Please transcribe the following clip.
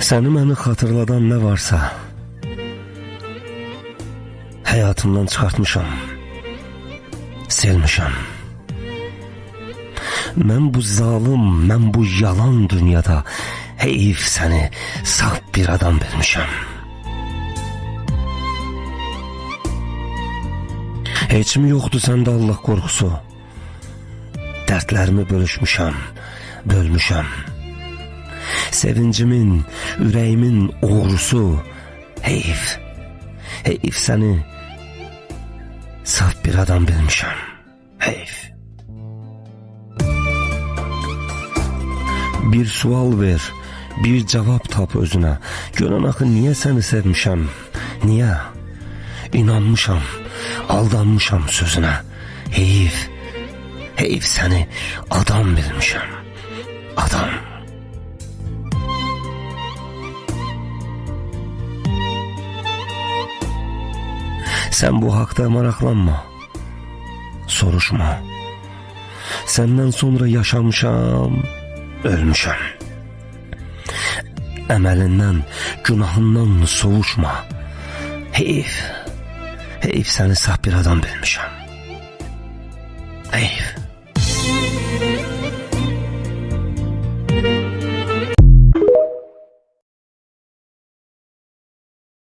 Səni məni xatırladan nə varsa həyatımdan çıxartmışam, silmişəm. Mən bu zalım, mən bu yalan dünyada heyif səni saf bir adam bilmişəm. Heç mi yoxdur səndə Allah qorxusu? Dərdlərimi bölüşmüşəm, bölmüşəm. Sevincimin, ürəyimin uğrusu heyif, heyif səni saf bir adam bilmişəm, heyif. Bir sual ver, bir cevap tap özünə. Görən axı niyə səni sevmişəm, niyə? İnanmışam, aldanmışam sözünə. Heyif, heyif səni adam bilmişəm, adam. Sen bu haqda maraqlanma, soruşma. Səndən sonra yaşamışam, ölmüşəm. Əməlindən, günahından soğuşma. Heyif, heyif səni saf bir adam bilmişəm. Heyif.